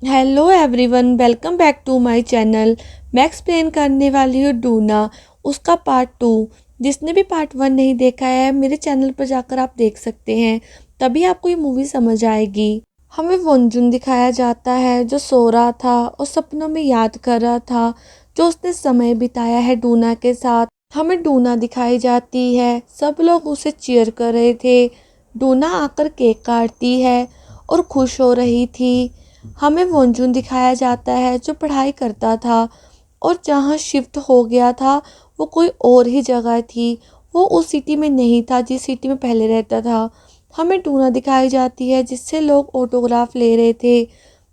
Hello everyone, welcome back to my channel. मैं explain करने वाली हूँ डूना, उसका पार्ट 2। जिसने भी पार्ट 1 नहीं देखा है मेरे चैनल पर जाकर आप देख सकते हैं, तभी आपको ये मूवी समझ आएगी। हमें वंजुन दिखाया जाता है जो सो रहा था और सपनों में याद कर रहा था जो उसने समय बिताया है डूना के साथ। हमें डूना दिखाई जाती है, सब लोग उसे चीयर कर रहे थे। डूना आकर केक काटती है और खुश हो रही थी। हमें वंजुन दिखाया जाता है जो पढ़ाई करता था और जहाँ शिफ्ट हो गया था वो कोई और ही जगह थी। वो उस सिटी में नहीं था जिस सिटी में पहले रहता था। हमें टूना दिखाई जाती है जिससे लोग ऑटोग्राफ ले रहे थे।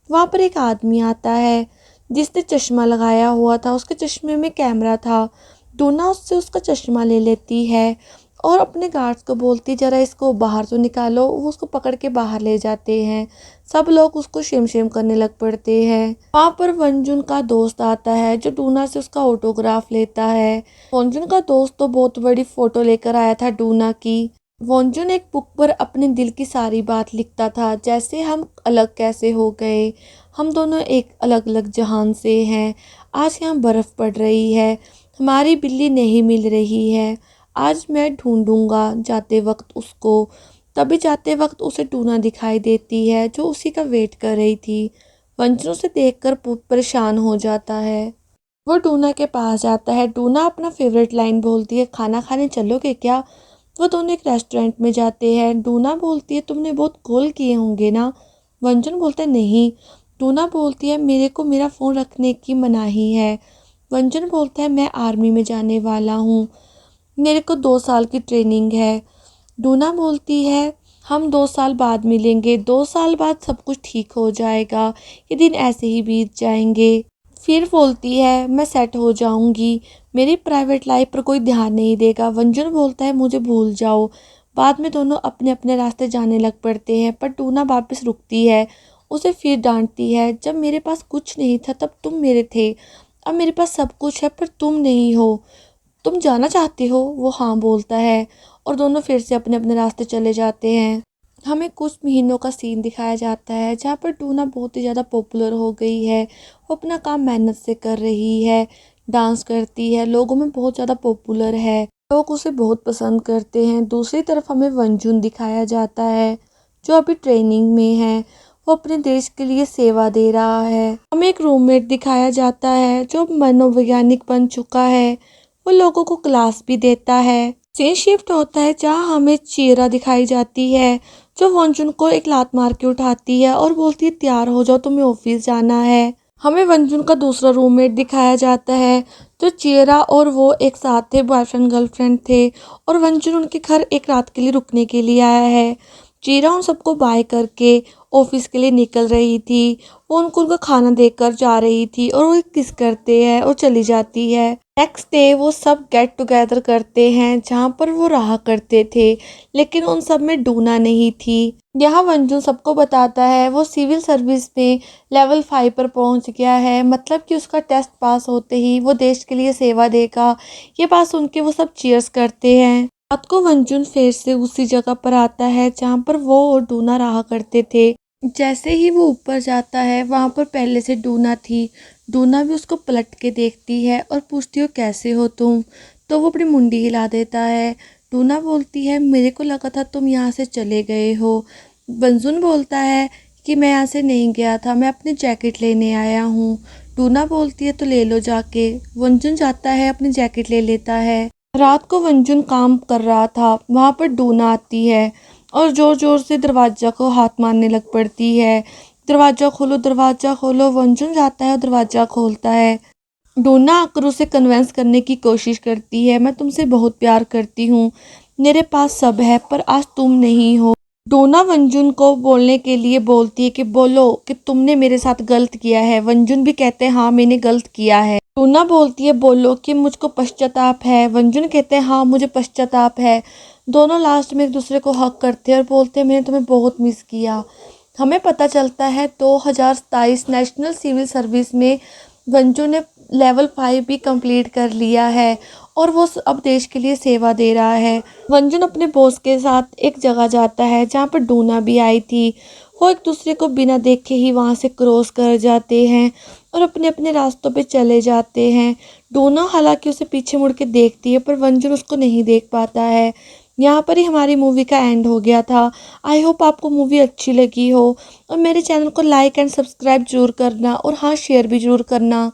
वहाँ पर एक आदमी आता है जिसने चश्मा लगाया हुआ था, उसके चश्मे में कैमरा था। टूना उससे उसका चश्मा ले लेती है और अपने गार्ड्स को बोलती जरा इसको बाहर तो निकालो। वो उसको पकड़ के बाहर ले जाते हैं। सब लोग उसको शेम शेम करने लग पड़ते हैं। वहाँ पर वंजुन का दोस्त आता है जो डूना से उसका ऑटोग्राफ लेता है। वंजुन का दोस्त तो बहुत बड़ी फोटो लेकर आया था डूना की। वंजुन एक बुक पर अपने दिल की सारी बात लिखता था, जैसे हम अलग कैसे हो गए, हम दोनों एक अलग अलग जहान से हैं। आज यहाँ बर्फ़ पड़ रही है, हमारी बिल्ली नहीं मिल रही है। आज मैं ढूंढूंगा जाते वक्त उसको। तभी जाते वक्त उसे टूना दिखाई देती है जो उसी का वेट कर रही थी। वंचन उसे देखकर परेशान हो जाता है। वो टूना के पास जाता है। टूना अपना फेवरेट लाइन बोलती है, खाना खाने चलोगे क्या। वो दोनों एक रेस्टोरेंट में जाते हैं। टूना बोलती है तुमने बहुत कॉल किए होंगे ना। वंचन बोलता है नहीं। टूना बोलती है मेरे को मेरा फ़ोन रखने की मनाही है। वंचन बोलता है मैं आर्मी में जाने वाला हूँ, मेरे को 2 साल की ट्रेनिंग है। डूना बोलती है हम 2 साल बाद मिलेंगे, 2 साल बाद सब कुछ ठीक हो जाएगा, ये दिन ऐसे ही बीत जाएंगे। फिर बोलती है मैं सेट हो जाऊंगी, मेरी प्राइवेट लाइफ पर कोई ध्यान नहीं देगा। वंजुन बोलता है मुझे भूल जाओ। बाद में दोनों अपने अपने रास्ते जाने लग पड़ते हैं, पर टूना वापस रुकती है। उसे फिर डांटती है जब मेरे पास कुछ नहीं था तब तुम मेरे थे, अब मेरे पास सब कुछ है पर तुम नहीं हो। तुम जाना चाहते हो। वो हाँ बोलता है और दोनों फिर से अपने अपने रास्ते चले जाते हैं। हमें कुछ महीनों का सीन दिखाया जाता है जहाँ पर टूना बहुत ही ज़्यादा पॉपुलर हो गई है। वो अपना काम मेहनत से कर रही है, डांस करती है, लोगों में बहुत ज़्यादा पॉपुलर है, लोग उसे बहुत पसंद करते हैं। दूसरी तरफ हमें वंजुन दिखाया जाता है जो अभी ट्रेनिंग में है। वो अपने देश के लिए सेवा दे रहा है। हमें एक रूममेट दिखाया जाता है जो मनोवैज्ञानिक बन चुका है। वो लोगों को क्लास भी देता है। सीन शिफ्ट होता है जहाँ हमें चीरा दिखाई जाती है जो वंजुन को एक लात मार के उठाती है और बोलती है तैयार हो जाओ तुम्हें ऑफिस जाना है। हमें वंजुन का दूसरा रूममेट दिखाया जाता है जो चीरा और वो एक साथ थे, बॉयफ्रेंड गर्लफ्रेंड थे और वंजुन उनके घर एक रात के लिए रुकने के लिए आया है। चीरा उन सबको बाय करके ऑफिस के लिए निकल रही थी। वो उनका खाना देकर जा रही थी और वो किस करते हैं और चली जाती है। नेक्स्ट डे वो सब गेट टुगेदर करते हैं जहाँ पर वो रहा करते थे, लेकिन उन सब में डूना नहीं थी। यहाँ वंजुन सबको बताता है वो सिविल सर्विस में लेवल 5 पर पहुँच गया है, मतलब कि उसका टेस्ट पास होते ही वो देश के लिए सेवा देगा। ये बात सुन के वो सब चीयर्स करते हैं। रात को वंजुन फिर से उसी जगह पर आता है जहाँ पर वो और डूना रहा करते थे। जैसे ही वो ऊपर जाता है वहाँ पर पहले से डूना थी। डूना भी उसको पलट के देखती है और पूछती हो कैसे हो तुम, तो वो अपनी मुंडी हिला देता है। डूना बोलती है मेरे को लगा था तुम यहाँ से चले गए हो। वंजुन बोलता है कि मैं यहाँ से नहीं गया था, मैं अपनी जैकेट लेने आया हूँ। डूना बोलती है तो ले लो जाके। वंजुन जाता है अपनी जैकेट ले लेता है। रात को वंजुन काम कर रहा था, वहाँ पर डूना आती है और ज़ोर ज़ोर से दरवाज़ा को हाथ मारने लग पड़ती है। दरवाज़ा खोलो, दरवाज़ा खोलो। वंजुन जाता है और दरवाज़ा खोलता है। डोना आकर उसे कन्विंस करने की कोशिश करती है मैं तुमसे बहुत प्यार करती हूँ, मेरे पास सब है पर आज तुम नहीं हो। डोना वंजुन को बोलने के लिए बोलती है कि बोलो कि तुमने मेरे साथ गलत किया है। वंजुन भी कहते हैं हाँ मैंने गलत किया है। डोना बोलती है बोलो कि मुझको पश्चाताप है। वंजुन कहते हैं हाँ मुझे पश्चाताप है। दोनों लास्ट में एक दूसरे को हक करते हैं और बोलते हैं मैंने तुम्हें बहुत मिस किया। हमें पता चलता है 2027 नेशनल सिविल सर्विस में वंजू ने लेवल 5 भी कंप्लीट कर लिया है और वो अब देश के लिए सेवा दे रहा है। वंजुन अपने बॉस के साथ एक जगह जाता है जहाँ पर डूना भी आई थी। वो एक दूसरे को बिना देखे ही वहाँ से क्रॉस कर जाते हैं और अपने अपने रास्तों पे चले जाते हैं। डोना हालांकि उसे पीछे मुड़ के देखती है पर वंजुन उसको नहीं देख पाता है। यहाँ पर ही हमारी मूवी का एंड हो गया था। आई होप आपको मूवी अच्छी लगी हो और मेरे चैनल को लाइक एंड सब्सक्राइब जरूर करना और हाँ शेयर भी जरूर करना।